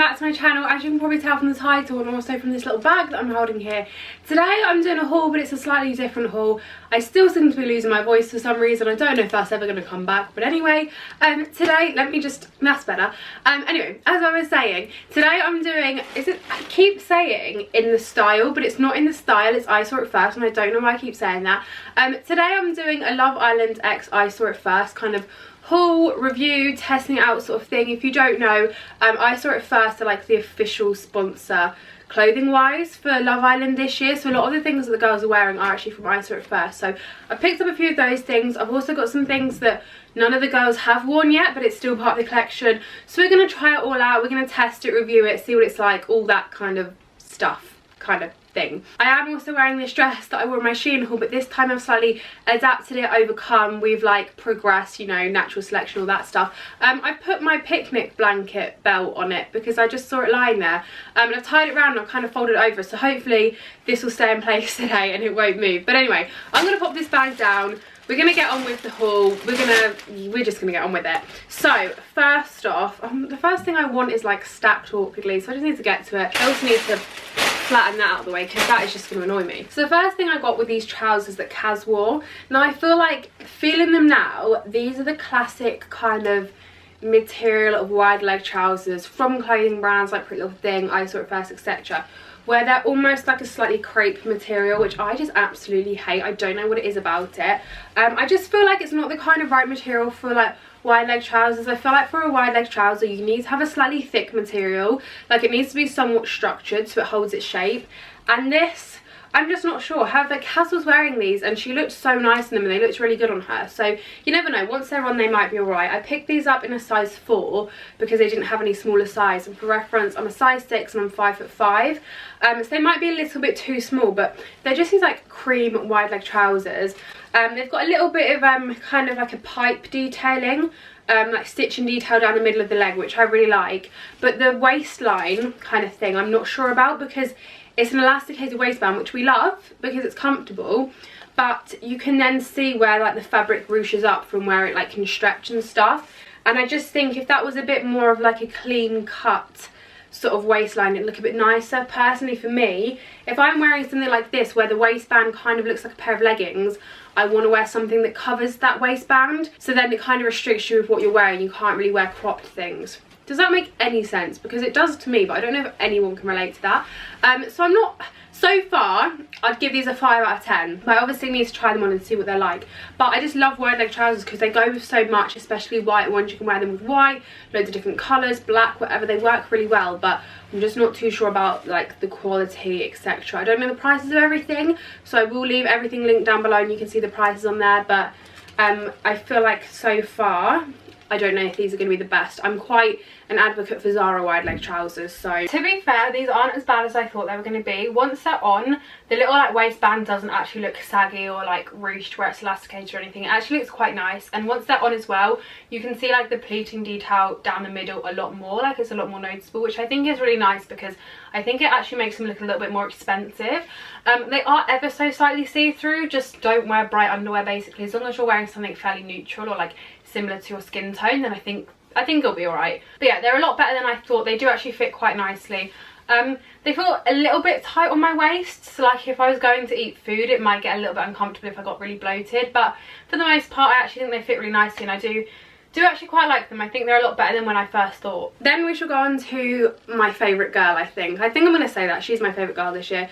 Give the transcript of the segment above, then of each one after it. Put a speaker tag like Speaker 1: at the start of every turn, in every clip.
Speaker 1: back to my channel. As you can probably tell from the title and also from this little bag that I'm holding here, today I'm doing a haul, but it's a slightly different haul. I still seem to be losing my voice for some reason. I don't know if that's ever going to come back, but anyway, today, that's better. Anyway, as I was saying, today I'm doing, I keep saying in the style, but it's not in the style, it's I Saw It First, and I don't know why I keep saying that. Today I'm doing a Love Island X I Saw It First kind of haul, review, testing it out sort of thing. If you don't know, I Saw It First are like the official sponsor clothing wise for Love Island this year, so a lot of the things that the girls are wearing are actually from I Saw It First. So I picked up a few of those things. I've also got some things that none of the girls have worn yet, but it's still part of the collection, so we're going to try it all out. We're going to test it, review it, see what it's like, all that kind of stuff, kind of thing. I am also wearing this dress that I wore in my Shein haul, but this time I've slightly adapted it, overcome, we've like progressed, you know, natural selection, all that stuff. I put my picnic blanket belt on it because I just saw it lying there, and I've tied it around and I've kind of folded it over, so hopefully this will stay in place today and it won't move. But anyway, I'm going to pop this bag down. We're going to get on with the haul. We're just going to get on with it. So, first off, the first thing I want is like stacked awkwardly, so I just need to get to it. I also need to flatten that out of the way because that is just going to annoy me. So the first thing I got with these trousers that Kaz wore. Now I feel like, feeling them now, these are the classic kind of material of wide leg trousers from clothing brands like Pretty Little Thing, I Saw It First, etc., where they're almost like a slightly crepe material, which I just absolutely hate. I don't know what it is about it. I just feel like it's not the kind of right material for like wide leg trousers. I feel like for a wide leg trouser you need to have a slightly thick material, like it needs to be somewhat structured so it holds its shape, and this, I'm just not sure. However, Kaz was wearing these and she looked so nice in them and they looked really good on her, so you never know, once they're on they might be alright. I picked these up in a size 4 because they didn't have any smaller size, and for reference I'm a size 6 and I'm 5'5", so they might be a little bit too small, but they're just these like cream wide leg trousers. They've got a little bit of kind of like a pipe detailing, like stitching detail down the middle of the leg, which I really like, but the waistline kind of thing I'm not sure about because it's an elasticated waistband, which we love because it's comfortable, but you can then see where like the fabric ruches up from where it like can stretch and stuff, and I just think if that was a bit more of like a clean cut sort of waistline, it'd look a bit nicer. Personally for me, if I'm wearing something like this where the waistband kind of looks like a pair of leggings, I want to wear something that covers that waistband, so then it kind of restricts you with what you're wearing. You can't really wear cropped things. Does that make any sense? Because it does to me, but I don't know if anyone can relate to that. So I'm not, so far I'd give these a 5 out of 10, but I obviously need to try them on and see what they're like. But I just love wide leg trousers because they go with so much, especially white ones. You can wear them with white, loads of different colours, black, whatever. They work really well, but I'm just not too sure about like the quality, etc. I don't know the prices of everything, so I will leave everything linked down below and you can see the prices on there. But I feel like so far I don't know if these are going to be the best. I'm quite an advocate for Zara wide leg trousers, so to be fair, these aren't as bad as I thought they were going to be. Once they're on, the little like waistband doesn't actually look saggy or like ruched where it's elasticated or anything. It actually looks quite nice, and once they're on as well, you can see like the pleating detail down the middle a lot more, like it's a lot more noticeable, which I think is really nice because I think it actually makes them look a little bit more expensive. They are ever so slightly see-through. Just don't wear bright underwear basically. As long as you're wearing something fairly neutral or like similar to your skin tone, then I think it'll be alright. But yeah, they're a lot better than I thought. They do actually fit quite nicely. They feel a little bit tight on my waist, so like if I was going to eat food it might get a little bit uncomfortable if I got really bloated, but for the most part I actually think they fit really nicely, and I do actually quite like them. I think they're a lot better than when I first thought. Then we shall go on to my favourite girl, I think. I'm going to say that. She's my favourite girl this year.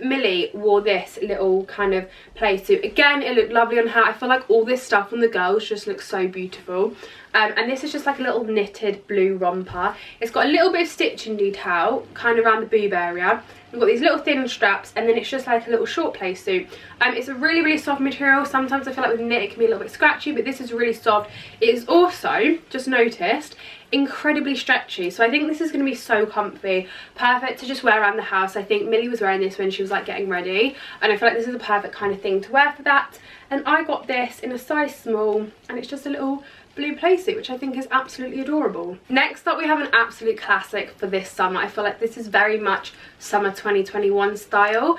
Speaker 1: Millie wore this little kind of play suit. Again, it looked lovely on her. I feel like all this stuff on the girls just looks so beautiful. And this is just like a little knitted blue romper. It's got a little bit of stitching detail kind of around the boob area. We've got these little thin straps, and then it's just like a little short play suit. It's a really, really soft material. Sometimes I feel like with knit it can be a little bit scratchy, but this is really soft. It is also, just noticed, incredibly stretchy, so I think this is going to be so comfy, perfect to just wear around the house. I think Millie was wearing this when she was like getting ready, and I feel like this is the perfect kind of thing to wear for that. And I got this in a size small, and it's just a little blue playsuit, which I think is absolutely adorable. Next up we have an absolute classic for this summer. I feel like this is very much summer 2021 style,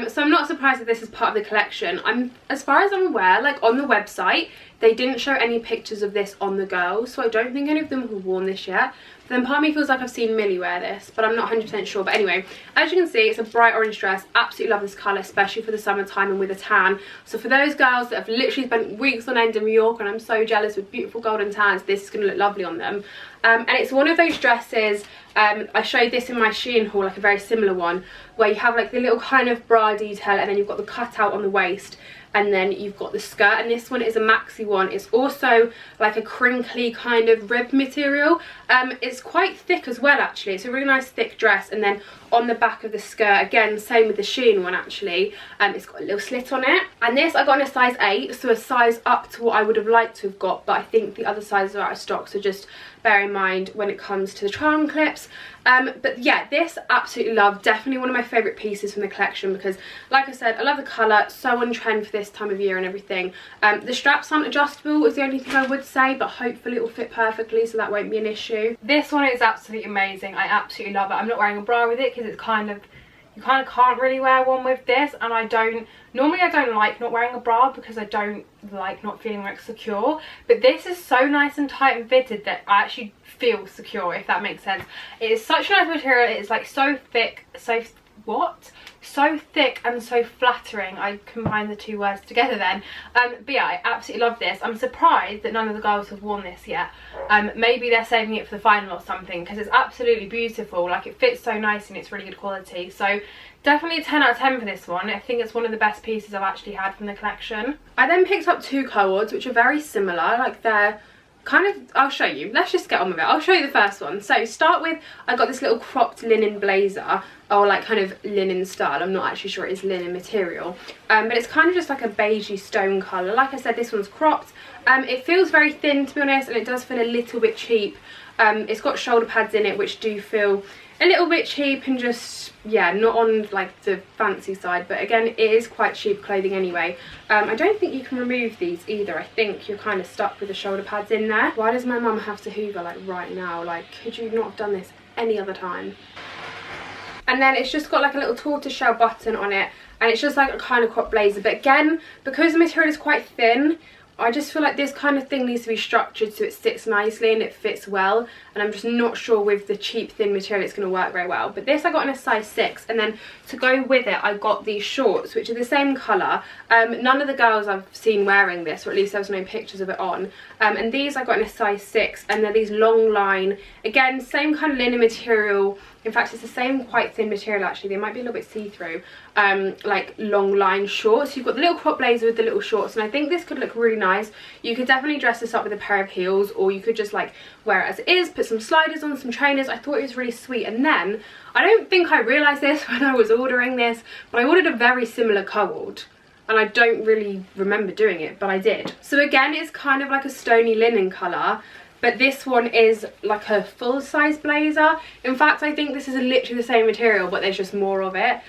Speaker 1: so I'm not surprised that this is part of the collection. As far as I'm aware, like on the website they didn't show any pictures of this on the girls, so I don't think any of them have worn this yet. then part of me feels like I've seen Millie wear this, but I'm not 100% sure. But anyway, as you can see, it's a bright orange dress. Absolutely love this colour, especially for the summertime and with a tan. So for those girls that have literally spent weeks on end in New York, and I'm so jealous, with beautiful golden tans, this is going to look lovely on them. And it's one of those dresses, I showed this in my Shein haul, like a very similar one, where you have like the little kind of bra detail, and then you've got the cutout on the waist, and then you've got the skirt. And this one is a maxi one. It's also like a crinkly kind of rib material. It's quite thick as well, actually. It's a really nice thick dress. And then on the back of the skirt, again, same with the Shein one, actually, it's got a little slit on it. And this I got in a size 8, so a size up to what I would have liked to have got, but I think the other sizes are out of stock, so just bear in mind when it comes to the charm clips. But yeah, this absolutely love. Definitely one of my favourite pieces from the collection, because like I said, I love the colour, so on trend for this time of year and everything. The straps aren't adjustable is the only thing I would say, but hopefully it will fit perfectly, so that won't be an issue. This one is absolutely amazing. I absolutely love it. I'm not wearing a bra with it because it's kind of, you kind of can't really wear one with this, and I don't like not wearing a bra because I don't like not feeling like secure, but this is so nice and tight and fitted that I actually feel secure, if that makes sense. It is such a nice material. It is like so thick, so thick and so flattering. I combined the two words together then. But yeah, I absolutely love this. I'm surprised that none of the girls have worn this yet. Maybe they're saving it for the final or something, because it's absolutely beautiful. Like, it fits so nice and it's really good quality. So definitely a 10 out of 10 for this one. I think it's one of the best pieces I've actually had from the collection. I then picked up 2 co-ords, which are very similar. Like, they're kind of, I'll show you. Let's just get on with it. I'll show you the first one. So start with, I got this little cropped linen blazer, or like kind of linen style. I'm not actually sure it is linen material, but it's kind of just like a beigey stone colour. Like I said, this one's cropped. It feels very thin, to be honest, and it does feel a little bit cheap. It's got shoulder pads in it, which do feel a little bit cheap and just, yeah, not on like the fancy side, but again, it is quite cheap clothing anyway. I don't think you can remove these either. I think you're kind of stuck with the shoulder pads in there. Why does my mum have to hoover like right now? Like, could you not have done this any other time? And then it's just got like a little tortoiseshell button on it, and it's just like a kind of crop blazer, but again, because the material is quite thin, I just feel like this kind of thing needs to be structured so it sits nicely and it fits well, and I'm just not sure with the cheap thin material it's going to work very well. But this I got in a size 6, and then to go with it I got these shorts, which are the same colour. None of the girls I've seen wearing this, or at least there was no pictures of it on, and these I got in a size 6, and they're these long line, again same kind of linen material. In fact, it's the same quite thin material actually. They might be a little bit see-through, like long line shorts. You've got the little crop blazer with the little shorts, and I think this could look really nice. You could definitely dress this up with a pair of heels, or you could just like wear it as it is, put some sliders on, some trainers. I thought it was really sweet. And then, I don't think I realised this when I was ordering this, but I ordered a very similar co-ord, and I don't really remember doing it, but I did. So again, it's kind of like a stony linen colour, but this one is like a full-size blazer. In fact, I think this is literally the same material, but there's just more of it.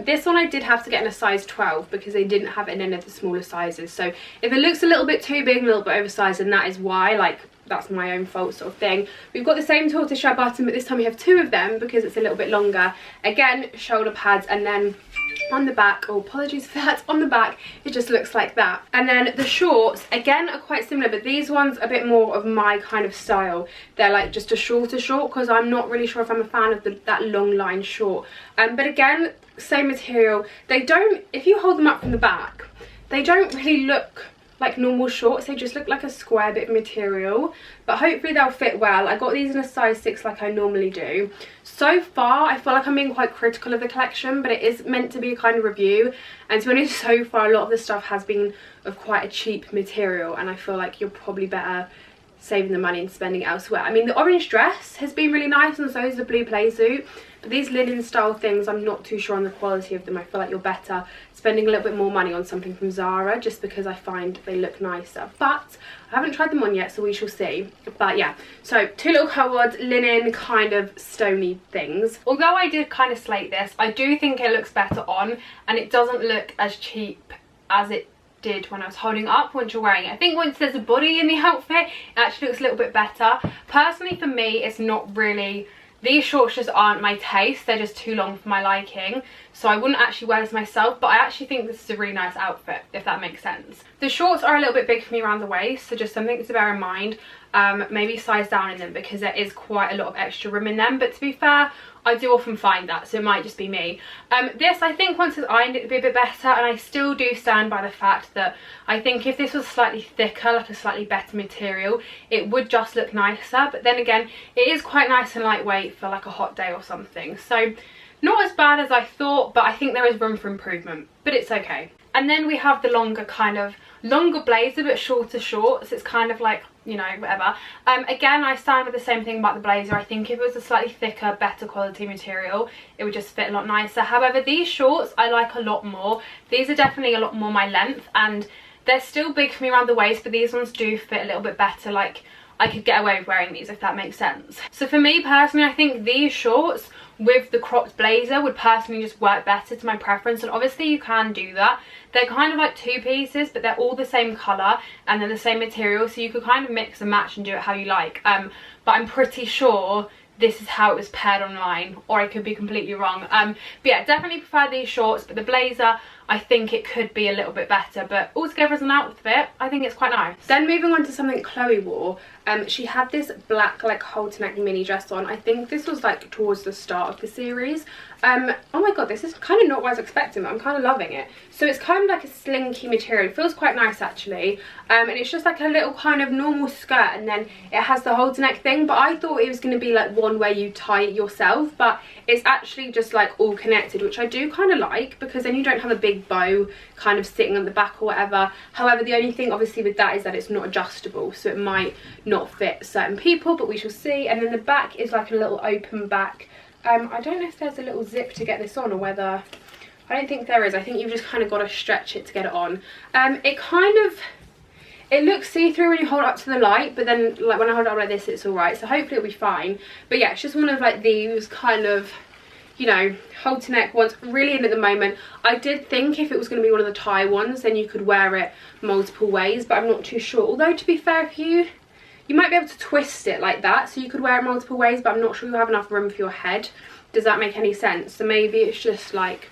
Speaker 1: This one I did have to get in a size 12 because they didn't have it in any of the smaller sizes. So if it looks a little bit too big and a little bit oversized, then that is why, like, that's my own fault sort of thing. We've got the same tortoiseshell button, but this time we have 2 of them because it's a little bit longer. Again, shoulder pads, and then on the back, oh apologies for that, on the back it just looks like that. And then the shorts again are quite similar, but these ones are a bit more of my kind of style. They're like just a shorter short, because I'm not really sure if I'm a fan of that long line short. But again, same material. They don't, if you hold them up from the back, they don't really look like normal shorts. They just look like a square bit of material, but hopefully they'll fit well. I got these in a size 6 like I normally do. So far I feel like I'm being quite critical of the collection, but it is meant to be a kind of review, and to be honest, so far a lot of the stuff has been of quite a cheap material, and I feel like you're probably better saving the money and spending it elsewhere. I mean, the orange dress has been really nice, and so is the blue playsuit, but these linen style things, I'm not too sure on the quality of them. I feel like you're better spending a little bit more money on something from Zara, just because I find they look nicer. But I haven't tried them on yet, so we shall see. But yeah, so 2 little co-ords, linen kind of stony things. Although I did kind of slate this, I do think it looks better on, and it doesn't look as cheap as it did when I was holding up once you're wearing it. I think once there's a body in the outfit, it actually looks a little bit better. Personally, for me, it's not really, these shorts just aren't my taste. They're just too long for my liking, so I wouldn't actually wear this myself, but I actually think this is a really nice outfit, if that makes sense. The shorts are a little bit big for me around the waist, so just something to bear in mind. maybe size down in them, because there is quite a lot of extra room in them. But to be fair, I do often find that, so it might just be me. This, I think once it's ironed, it'd be a bit better, and I still do stand by the fact that I think if this was slightly thicker, like a slightly better material, it would just look nicer. But then again, it is quite nice and lightweight for like a hot day or something. So not as bad as I thought, but I think there is room for improvement, but it's okay. And then we have the longer blazer but shorter shorts. It's kind of like, you know, whatever. Again, I stand with the same thing about the blazer. I think if it was a slightly thicker, better quality material, it would just fit a lot nicer. However, these shorts I like a lot more. These are definitely a lot more my length, and they're still big for me around the waist, but these ones do fit a little bit better. Like, I could get away with wearing these, if that makes sense. So for me personally, I think these shorts with the cropped blazer would personally just work better to my preference. And obviously you can do that. They're kind of like two pieces, but they're all the same colour and they're the same material, so you could kind of mix and match and do it how you like. But I'm pretty sure this is how it was paired online, or I could be completely wrong. But yeah, definitely prefer these shorts, but the blazer, I think it could be a little bit better, but altogether as an outfit, I think it's quite nice. Then moving on to something Chloe wore, she had this black like halter neck mini dress on. I think this was like towards the start of the series. Oh my god, this is kind of not what I was expecting, but I'm kind of loving it. So it's kind of like a slinky material. It feels quite nice actually, and it's just like a little kind of normal skirt, and then it has the halter neck thing. But I thought it was going to be like one where you tie it yourself, but it's actually just like all connected, which I do kind of like, because then you don't have a big bow kind of sitting on the back or whatever. However, the only thing obviously with that is that it's not adjustable, so it might not fit certain people, but we shall see. And then the back is like a little open back. I don't know if there's a little zip to get this on, or whether, I don't think there is. I think you've just kind of got to stretch it to get it on. It looks see-through when you hold it up to the light, but then like when I hold it up like this, it's alright, so hopefully it'll be fine. But yeah, it's just one of like these kind of, you know, halter neck ones, really in at the moment. I did think if it was going to be one of the tie ones, then you could wear it multiple ways, but I'm not too sure. Although, to be fair, if you might be able to twist it like that, so you could wear it multiple ways, but I'm not sure you'll have enough room for your head. Does that make any sense? So maybe it's just like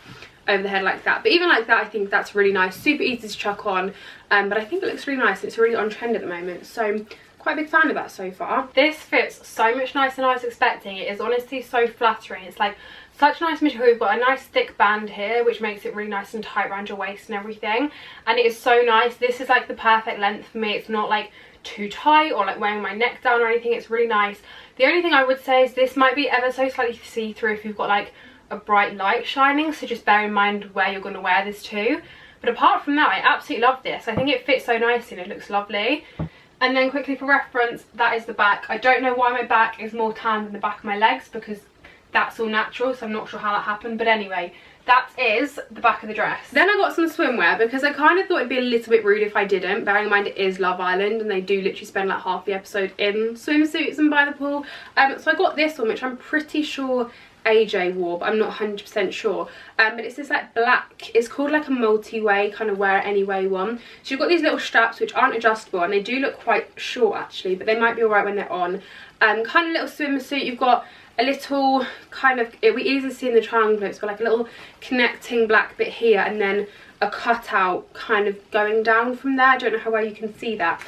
Speaker 1: over the head like that. But even like that, I think that's really nice. Super easy to chuck on, but I think it looks really nice. It's really on trend at the moment, so quite a big fan of that so far. This fits so much nicer than I was expecting. It is honestly so flattering. It's like such a nice material. You've got a nice thick band here, which makes it really nice and tight around your waist and everything, and it is so nice. This is like the perfect length for me. It's not like too tight or like wearing my neck down or anything. It's really nice. The only thing I would say is this might be ever so slightly see-through if you've got like a bright light shining, so just bear in mind where you're going to wear this to. But apart from that, I absolutely love this. I think it fits so nicely and it looks lovely. And then quickly for reference, that is the back. I don't know why my back is more tan than the back of my legs, because that's all natural, so I'm not sure how that happened. But anyway, that is the back of the dress. Then I got some swimwear, because I kind of thought it'd be a little bit rude if I didn't, bearing in mind it is Love Island and they do literally spend like half the episode in swimsuits and by the pool. So I got this one, which I'm pretty sure AJ wore, but I'm not 100% sure. But it's this like black, it's called like a multi-way kind of wear it anyway one. So you've got these little straps which aren't adjustable, and they do look quite short actually, but they might be alright when they're on. Kind of little swimsuit. You've got a little kind of, we easily see in the triangle, it's got like a little connecting black bit here, and then a cutout kind of going down from there. I don't know how well you can see that.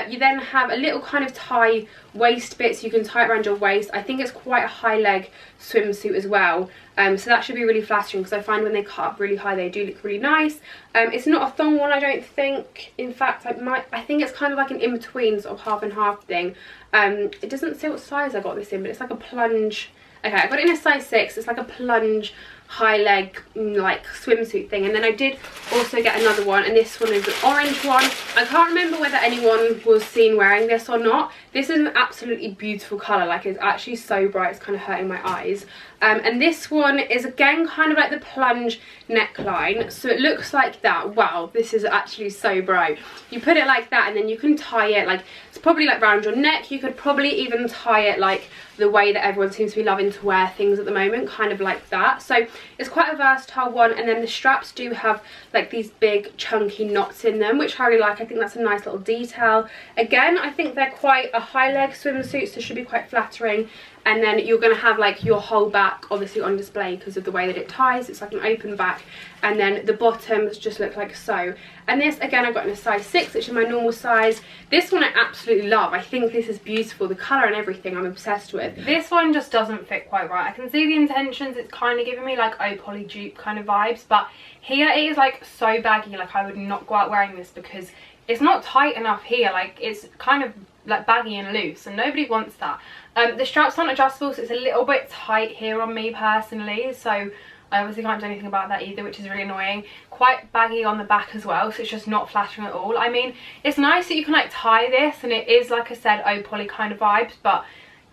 Speaker 1: You then have a little kind of tie waist bit, so you can tie it around your waist. I think it's quite a high leg swimsuit as well, so that should be really flattering, because I find when they cut up really high they do look really nice. It's not a thong one, I don't think. In fact, I think it's kind of like an in-between sort of half and half thing. It doesn't say what size I got this in, but it's like a plunge. Okay, I got it in a size 6. It's like a plunge high leg like swimsuit thing. And then I did also get another one, and this one is an orange one. I can't remember whether anyone was seen wearing this or not. This is an absolutely beautiful colour. Like, it's actually so bright, it's kind of hurting my eyes. And this one is again kind of like the plunge neckline, so it looks like that. Wow, this is actually so bright. You put it like that, and then you can tie it like, it's probably like around your neck. You could probably even tie it like the way that everyone seems to be loving to wear things at the moment, kind of like that. So it's quite a versatile one. And then the straps do have like these big chunky knots in them, which I really like. I think that's a nice little detail. Again, I think they're quite a high leg swimsuit, so should be quite flattering. and then you're going to have like your whole back obviously on display because of the way that it ties. It's like an open back, and then the bottoms just look like so. And this again I got in a size 6, which is my normal size. This one I absolutely love. I think this is beautiful, the colour and everything I'm obsessed with. This one just doesn't fit quite right. I can see the intentions, it's kind of giving me like Oh Polly dupe kind of vibes, but here it is like so baggy. Like I would not go out wearing this because it's not tight enough here. Like it's kind of like baggy and loose, and nobody wants that. The straps aren't adjustable, so it's a little bit tight here on me personally, so I obviously can't do anything about that either, which is really annoying. Quite baggy on the back as well, so it's just not flattering at all. I mean, it's nice that you can like tie this, and it is, like I said, Oh Polly kind of vibes, but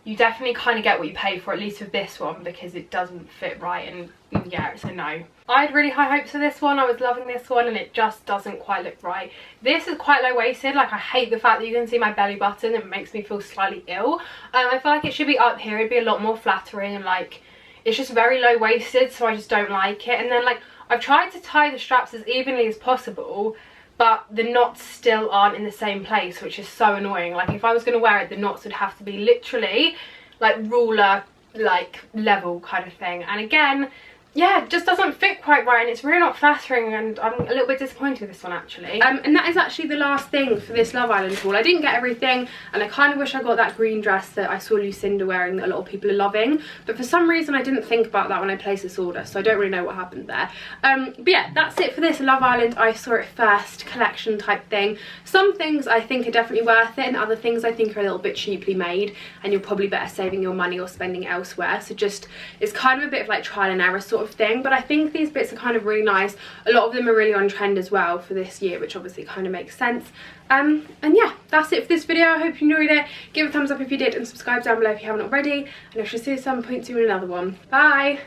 Speaker 1: you definitely kind of get what you pay for, at least with this one, because it doesn't fit right, and yeah, it's a no. I had really high hopes for this one. I was loving this one, and it just doesn't quite look right. This is quite low-waisted. Like I hate the fact that you can see my belly button. It makes me feel slightly ill. I feel like it should be up here. It'd be a lot more flattering, and like it's just very low-waisted, so I just don't like it. And then like I've tried to tie the straps as evenly as possible, but the knots still aren't in the same place, which is so annoying. Like if I was going to wear it, the knots would have to be literally like ruler like level kind of thing. And again, yeah, it just doesn't fit quite right, and it's really not flattering, and I'm a little bit disappointed with this one actually. And that is actually the last thing for this Love Island haul. I didn't get everything, and I kind of wish I got that green dress that I saw Lucinda wearing that a lot of people are loving, but for some reason I didn't think about that when I placed this order, so I don't really know what happened there. But yeah, that's it for this Love Island I Saw It First collection type thing. Some things I think are definitely worth it, and other things I think are a little bit cheaply made, and you're probably better saving your money or spending it elsewhere. So just, it's kind of a bit of like trial and error sort of thing, but I think these bits are kind of really nice. A lot of them are really on trend as well for this year, which obviously kind of makes sense. And yeah, that's it for this video. I hope you enjoyed it. Give it a thumbs up if you did, and subscribe down below if you haven't already, and I shall see you at some point soon in another one. Bye.